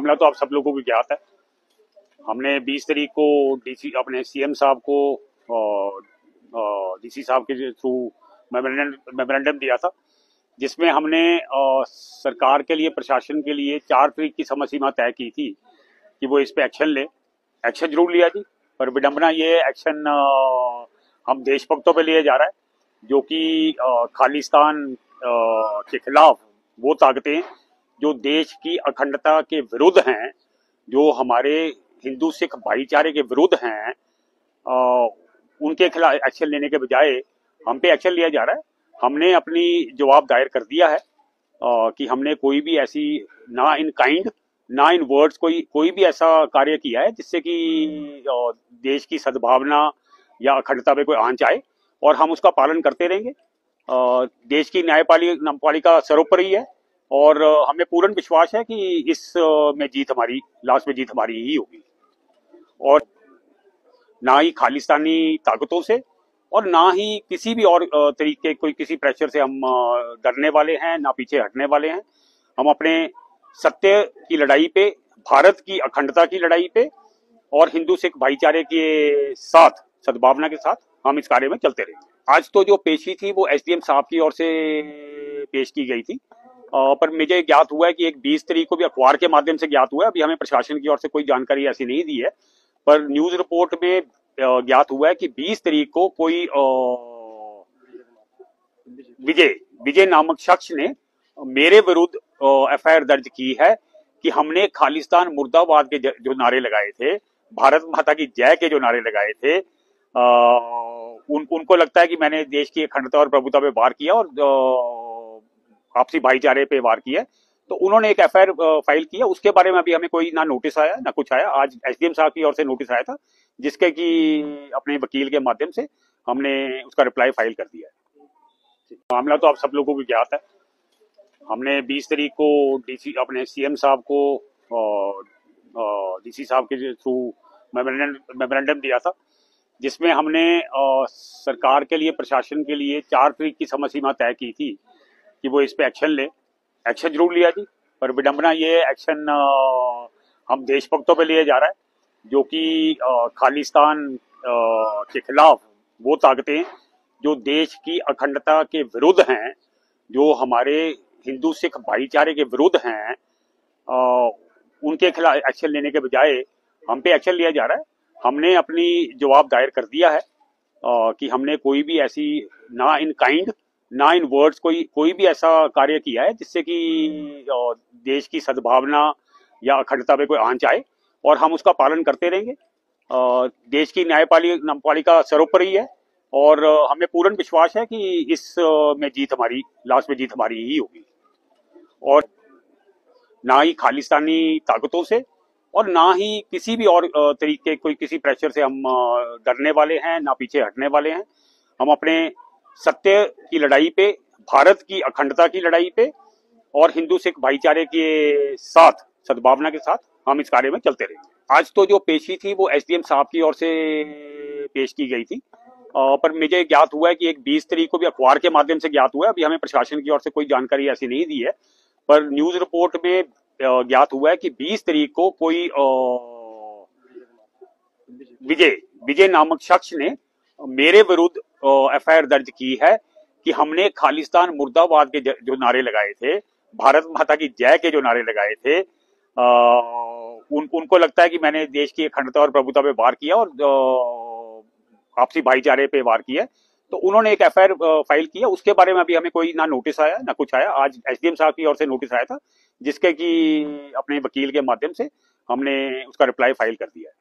मामला तो आप सब लोगों को ज्ञात है। हमने 20 तारीख को डीसी अपने सीएम साहब को डीसी साहब के थ्रू मेमोरेंडम दिया था, जिसमें हमने सरकार के लिए, प्रशासन के लिए 4 तारीख की समय सीमा तय की थी कि वो इस पे एक्शन ले। एक्शन जरूर लिया जी, पर विडंबना ये एक्शन हम देशभक्तों पे लिया जा रहा है, जो कि खालिस्तान के खिलाफ वो ताकतें जो देश की अखंडता के विरुद्ध हैं, जो हमारे हिंदू सिख भाईचारे के विरुद्ध हैं, उनके खिलाफ एक्शन लेने के बजाय हम पे एक्शन लिया जा रहा है। हमने अपनी जवाब दायर कर दिया है कि हमने कोई भी ऐसी, ना इन काइंड ना इन वर्ड्स, कोई भी ऐसा कार्य किया है जिससे कि देश की सद्भावना या अखंडता पे कोई आंच आए, और हम उसका पालन करते रहेंगे। देश की न्यायपालिका सर्वोपरि है, और हमें पूर्ण विश्वास है कि इस में जीत हमारी, लास्ट में जीत हमारी ही होगी। और ना ही खालिस्तानी ताकतों से और ना ही किसी भी और तरीके, कोई किसी प्रेशर से हम डरने वाले हैं, ना पीछे हटने वाले हैं। हम अपने सत्य की लड़ाई पे, भारत की अखंडता की लड़ाई पे और हिंदू सिख भाईचारे के साथ, सद्भावना के साथ हम इस कार्य में चलते रहेंगे। आज तो जो पेशी थी वो एसडीएम साहब की ओर से पेश की गई थी, पर मुझे ज्ञात हुआ है कि एक 20 तारीख को भी अखबार के माध्यम से ज्ञात हुआ है। अभी हमें प्रशासन की ओर से कोई जानकारी ऐसी नहीं दी है, पर न्यूज रिपोर्ट में ज्ञात हुआ है कि 20 तारीख को कोई विजय नामक शख्स ने मेरे विरुद्ध एफआईआर दर्ज की है कि हमने खालिस्तान मुर्दाबाद के जो नारे लगाए थे, भारत माता की जय के जो नारे लगाए थे, उनको लगता है कि मैंने देश की अखंडता और प्रभुता पे वार किया और आपसी भाईचारे पे वार किया। तो उन्होंने एक एफआईआर फाइल किया। उसके बारे में अभी हमें कोई ना नोटिस आया ना कुछ आया। आज एसडीएम साहब की ओर से नोटिस आया था, जिसके कि अपने वकील के माध्यम से हमने उसका रिप्लाई फाइल कर दिया है। मामला तो आप सब लोगों को ज्ञात है। हमने 20 तारीख को डीसी अपने सीएम साहब को डीसी साहब के थ्रू मेमोरेंडम दिया था, जिसमें हमने सरकार के लिए, प्रशासन के लिए 4 तारीख की समय सीमा तय की थी कि वो इस पे एक्शन ले। एक्शन जरूर लिया जी, पर विडंबना ये एक्शन हम देशभक्तों पे लिया जा रहा है, जो कि खालिस्तान के खिलाफ वो ताकतें जो देश की अखंडता के विरुद्ध हैं, जो हमारे हिंदू सिख भाईचारे के विरुद्ध हैं, उनके खिलाफ एक्शन लेने के बजाय हम पे एक्शन लिया जा रहा है। हमने अपनी जवाब दायर कर दिया है कि हमने कोई भी ऐसी, ना इन काइंड ना इन वर्ड्स, कोई भी ऐसा कार्य किया है जिससे कि देश की सद्भावना या अखंडता पे कोई आंच आए, और हम उसका पालन करते रहेंगे। देश की न्यायपालिका सर्वोपरि है, और हमें पूर्ण विश्वास है कि इस में जीत हमारी, लास्ट में जीत हमारी ही होगी। और ना ही खालिस्तानी ताकतों से और ना ही किसी भी और तरीके, कोई किसी प्रेशर से हम डरने वाले हैं, ना पीछे हटने वाले हैं। हम अपने सत्य की लड़ाई पे, भारत की अखंडता की लड़ाई पे और हिंदू सिख भाईचारे के साथ, सद्भावना के साथ हम इस कार्य में चलते रहेंगे। आज तो जो पेशी थी वो एसडीएम साहब की ओर से पेश की गई थी, पर मुझे ज्ञात हुआ है कि एक 20 तारीख को भी अखबार के माध्यम से ज्ञात हुआ है। अभी हमें प्रशासन की ओर से कोई जानकारी ऐसी नहीं दी है, पर न्यूज रिपोर्ट में ज्ञात हुआ है कि 20 तारीख को कोई विजय नामक शख्स ने मेरे विरुद्ध एफआईआर दर्ज की है कि हमने खालिस्तान मुर्दाबाद के जो नारे लगाए थे, भारत माता की जय के जो नारे लगाए थे, उनको लगता है कि मैंने देश की अखंडता और प्रभुता पे वार किया और आपसी भाईचारे पे वार किया। तो उन्होंने एक एफआईआर फाइल किया। उसके बारे में अभी हमें कोई ना नोटिस आया ना कुछ आया। आज एसडीएम साहब की ओर से नोटिस आया था, जिसके कि अपने वकील के माध्यम से हमने उसका रिप्लाई फाइल कर दिया है।